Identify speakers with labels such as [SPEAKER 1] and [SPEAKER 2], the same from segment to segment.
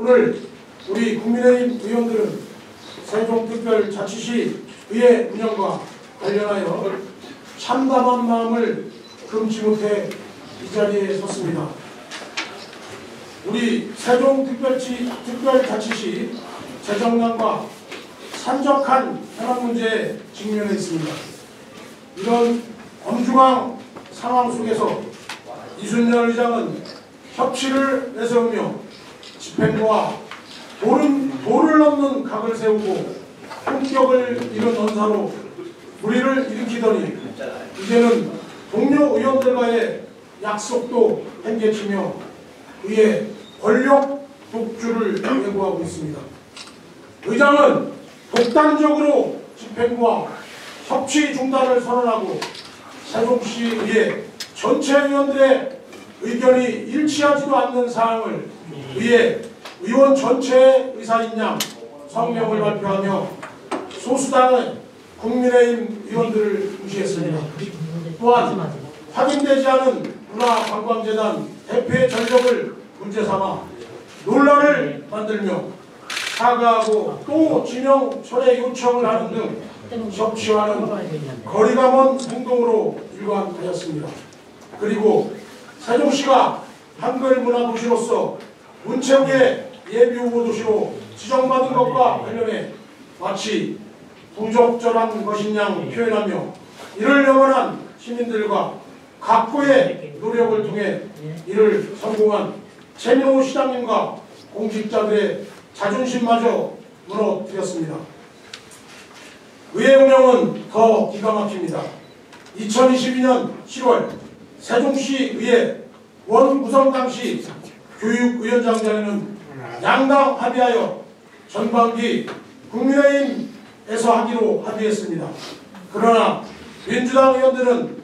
[SPEAKER 1] 오늘 우리 국민의힘 의원들은 세종특별자치시 의회 운영과 관련하여 참담한 마음을 금치 못해 이 자리에 섰습니다. 우리 세종특별자치시 재정난과 산적한 현안 문제에 직면해 있습니다. 이런 엄중한 상황 속에서 이순열 의장은 협치를 내세우며 집행부와 도를 넘는 각을 세우고 품격을 잃은 언사로 불의를 일으키더니 이제는 동료 의원들과의 약속도 행개치며 의회 권력 독주를 예고하고 있습니다. 의장은 독단적으로 집행부와 협치 중단을 선언하고 세종시 의회 전체 의원들의 의견이 일치하지도 않는 사항을 의회 의원 전체의 의사인 양 성명을 발표하며 소수당의 국민의힘 의원들을 무시했습니다. 또한 확인되지 않은 문화관광재단 대표의 전력을 문제삼아 논란을 만들며 사과하고 또 지명 철회 요청을 하는 등 협치와는 거리가 먼 행동으로 일관하였습니다. 그리고 세종시가 한글 문화 도시로서 문체부의 예비 후보 도시로 지정받은 것과 관련해 마치 부적절한 것인 양 표현하며 이를 영원한 시민들과 각고의 노력을 통해 이를 성공한 최민호 시장님과 공직자들의 자존심마저 무너뜨렸습니다. 의회 운영은 더 기가 막힙니다. 2022년 7월 세종시 의회 원구성 당시 교육위원장 자리는 양당 합의하여 전반기 국민의힘에서 하기로 합의했습니다. 그러나 민주당 의원들은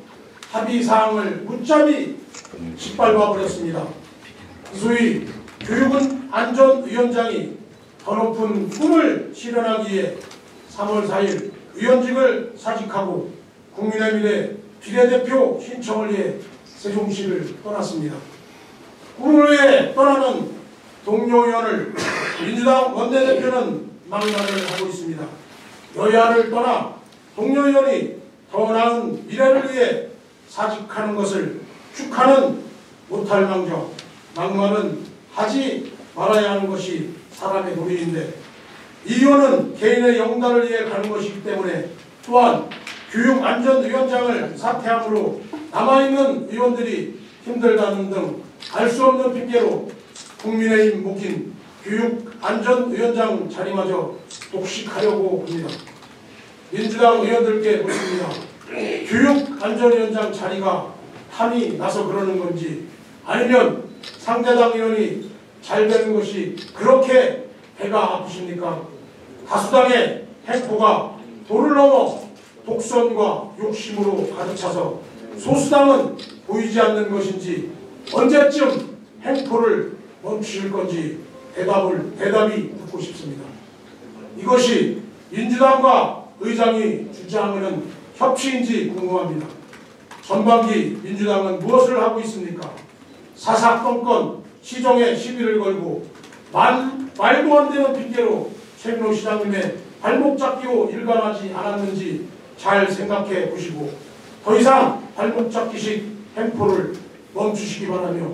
[SPEAKER 1] 합의사항을 무참히 짓밟아 버렸습니다. 소위 교육은 안전위원장이 더 높은 꿈을 실현하기 위해 3월 4일 위원직을 사직하고 국민의힘의 비례대표 신청을 위해 세종시를 떠났습니다. 꿈을 위해 떠나는 동료 의원을 민주당 원내대표는 막말을 하고 있습니다. 여야를 떠나 동료 의원이 더 나은 미래를 위해 사직하는 것을 축하는 못할 망정 막말은 하지 말아야 하는 것이 사람의 도리인데 이 의원은 개인의 영달을 위해 가는 것이기 때문에 또한 교육안전위원장을 사퇴함으로 남아있는 의원들이 힘들다는 등 알 수 없는 핑계로 국민의힘 목인 교육안전위원장 자리마저 독식하려고 합니다. 민주당 의원들께 묻습니다. 교육안전위원장 자리가 탐이 나서 그러는 건지 아니면 상대당 의원이 잘 되는 것이 그렇게 배가 아프십니까? 다수당의 행포가 도를 넘어 독선과 욕심으로 가득 차서 소수당은 보이지 않는 것인지 언제쯤 행포를 멈추실 건지 대답이 듣고 싶습니다. 이것이 민주당과 의장이 주장하는 협치인지 궁금합니다. 전반기 민주당은 무엇을 하고 있습니까? 사사건건 시정에 시비를 걸고 말도 안 되는 핑계로 최민호 시장님의 발목 잡기로 일관하지 않았는지 잘 생각해 보시고 더 이상 발목 잡기식 행포를 멈추시기 바라며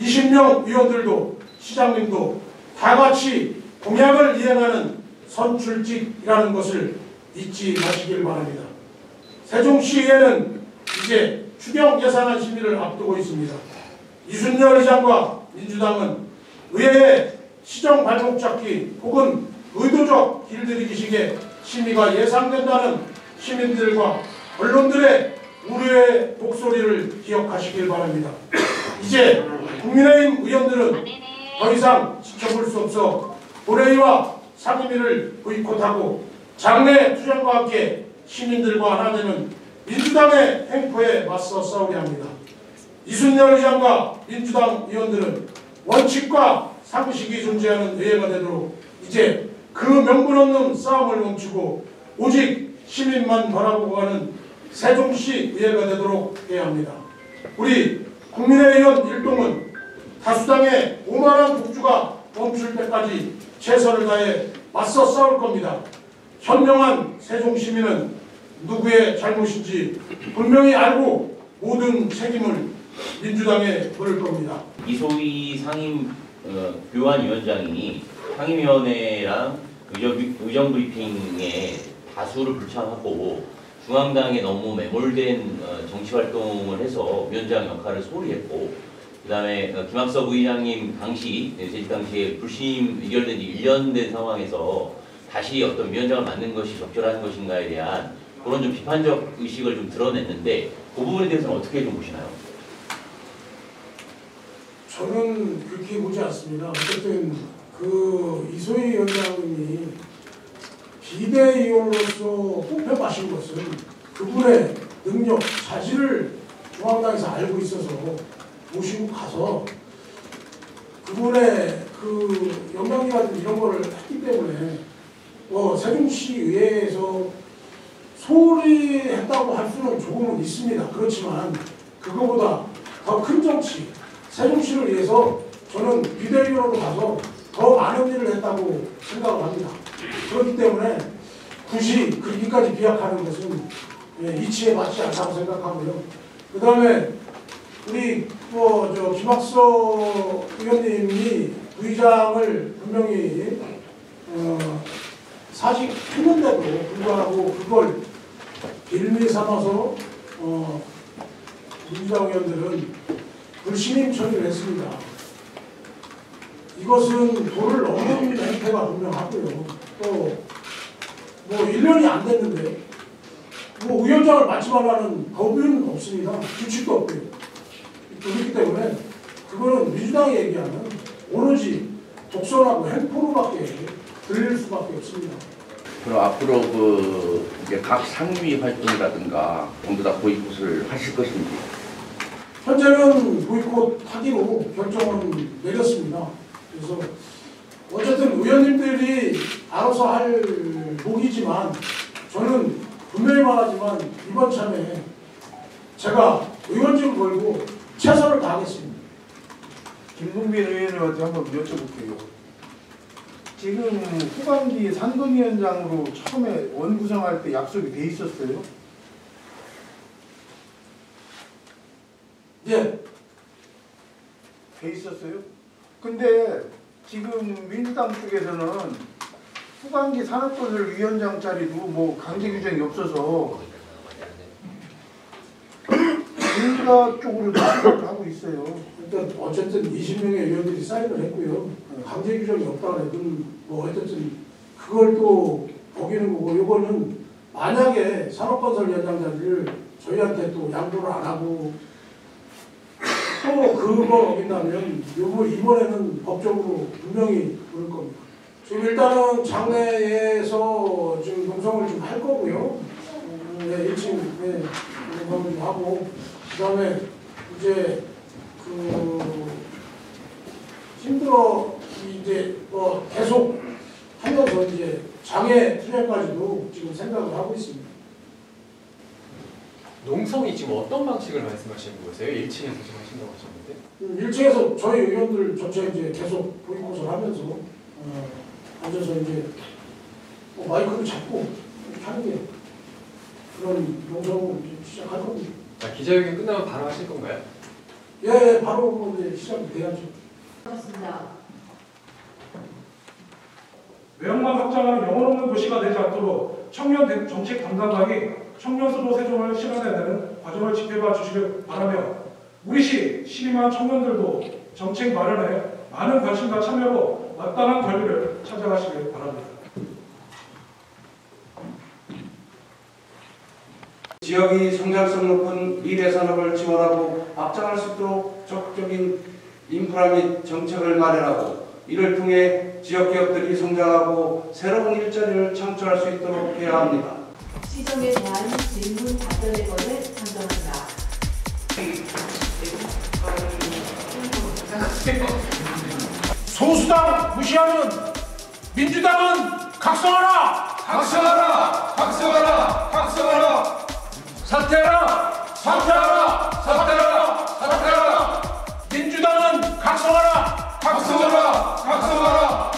[SPEAKER 1] 20명 의원들도 시장님도 다 같이 공약을 이행하는 선출직이라는 것을 잊지 마시길 바랍니다. 세종시의회는 이제 추경 예산안 심의를 앞두고 있습니다. 이순열 의장과 민주당은 의회의 시정 발목 잡기 혹은 의도적 길들이기식의 심의가 예상된다는 시민들과 언론들의 우려의 목소리를 기억하시길 바랍니다. 이제 국민의힘 의원들은 더 이상 지켜볼 수 없어 본회의와 상임위를 보이콧하고 장내 투쟁과 함께 시민들과 하나 되는 민주당의 행포에 맞서 싸우려 합니다. 이순열 의장과 민주당 의원들은 원칙과 상식이 존재하는 의회가 되도록 이제 그 명분 없는 싸움을 멈추고 오직 시민만 바라보고 가는 세종시 의회가 되도록 해야 합니다. 우리 국민의힘 일동은 다수당의 오만한 독주가 멈출 때까지 최선을 다해 맞서 싸울 겁니다. 현명한 세종시민은 누구의 잘못인지 분명히 알고 모든 책임을 민주당에 물을 겁니다.
[SPEAKER 2] 이소희 교환위원장이 상임위원회랑 의정브리핑에 다수를 불참하고 중앙당에 너무 매몰된 정치활동을 해서 위원장 역할을 소홀히 했고, 그 다음에 김학섭 의장님 재직 당시에 불심 의결된 지 1년 된 상황에서 다시 어떤 위원장을 맡는 것이 적절한 것인가에 대한 그런 좀 비판적 의식을 좀 드러냈는데, 그 부분에 대해서는 어떻게 좀 보시나요?
[SPEAKER 1] 저는 그렇게 보지 않습니다. 어쨌든 그 이소희 위원장님이 비대위원으로서 뽑혀가신 것은 그분의 능력, 자질을 중앙당에서 알고 있어서 모시고 가서 그분의 그 영향이라든지 이런 거를 했기 때문에 세종시 의회에서 소홀히 했다고 할 수는 조금은 있습니다. 그렇지만 그거보다 더 큰 정치, 세종시를 위해서 저는 비대위원으로 가서 더 많은 일을 했다고 생각을 합니다. 그렇기 때문에 굳이 그렇게까지 비약하는 것은 이치에 맞지 않다고 생각하고요. 그 다음에 우리 김학섭 의원님이 부의장을 분명히 사직했는데도 불구하고 그걸 빌미 삼아서 민주당 의원들은 불신임 처리를 했습니다. 이것은 도를 넘는 행태가 분명하고요. 또 1년이 안 됐는데 위원장을 맡지 말라는 법은 없습니다. 규칙도 없고요. 그렇기 때문에 그거는 민주당이 얘기하는 오로지 독선하고 행포로밖에 들릴 수밖에 없습니다.
[SPEAKER 3] 그럼 앞으로 이제 각 상임위 활동이라든가 전부 다 보이콧을 하실 것인지?
[SPEAKER 1] 현재는 보이콧하기로 결정은 내렸습니다. 그래서 어쨌든 의원님들이 알아서 할 목이지만 저는 분명히 말하지만 이번 참에 제가 의원직을 걸고 최선을 다하겠습니다.
[SPEAKER 4] 김동빈 의원님한테 한번 여쭤볼게요. 지금 후반기 상근위원장으로 처음에 원구성할 때 약속이 돼 있었어요?
[SPEAKER 1] 예.
[SPEAKER 4] 돼 있었어요? 근데 지금 민주당 쪽에서는 후반기 산업건설 위원장 자리도 강제 규정이 없어서 민주당 쪽으로 하고 있어요.
[SPEAKER 1] 일단 어쨌든 20명의 의원들이 사인을 했고요. 강제 규정이 없다고 해도 어쨌든 그걸 또 어기는 거고, 이거는 만약에 산업건설위원장 자리를 저희한테 또 양보를 안 하고 또 그걸 어긴다면 이번에는 법적으로 분명히 부를 겁니다. 지금 일단은 장내에서 지금 농성을 좀 할 거고요. 1층 농성을 좀 하고, 그 다음에 이제 힘들어 이제 계속 하면서 이제 장애 투쟁까지도 지금 생각을 하고 있습니다.
[SPEAKER 5] 농성이 지금 어떤 방식을 말씀하시는 거세요? 1층에서 지금 하신다고 하셨는데?
[SPEAKER 1] 1층에서 저희 의원들 전체 이제 계속 보이콧을 하면서 앉아서 이제 마이크를 잡고 이렇게 하는 게 그런 농성을 시작할 겁니다.
[SPEAKER 5] 자, 기자회견 끝나면 바로 하실 건가요?
[SPEAKER 1] 예, 바로 이제 시작이 돼야죠.
[SPEAKER 6] 그렇습니다.
[SPEAKER 7] 외형만 확장하는 영혼 없는 도시가 되지 않도록 청년 정책 담당관이 청년 수도 세종을 실현해내는 과정을 지켜봐 주시길 바라며, 우리 시 12만 청년들도 정책 마련에 많은 관심과 참여로 마땅한 권리를 찾아가시길 바랍니다.
[SPEAKER 8] 지역이 성장성 높은 미래 산업을 지원하고 확장할 수 있도록 적극적인 인프라 및 정책을 마련하고, 이를 통해 지역 기업들이 성장하고 새로운 일자리를 창출할 수 있도록 해야 합니다.
[SPEAKER 6] 시정에 대한 질문 답변의 권을 상정합니다.
[SPEAKER 1] 소수당 무시하는 민주당은 각성하라!
[SPEAKER 9] 각성하라! 각성하라! 각성하라!
[SPEAKER 1] 사퇴하라! 사퇴하라! 사퇴하라! 사퇴하라! 민주당은 각성하라!
[SPEAKER 9] 각성하라! 각성하라!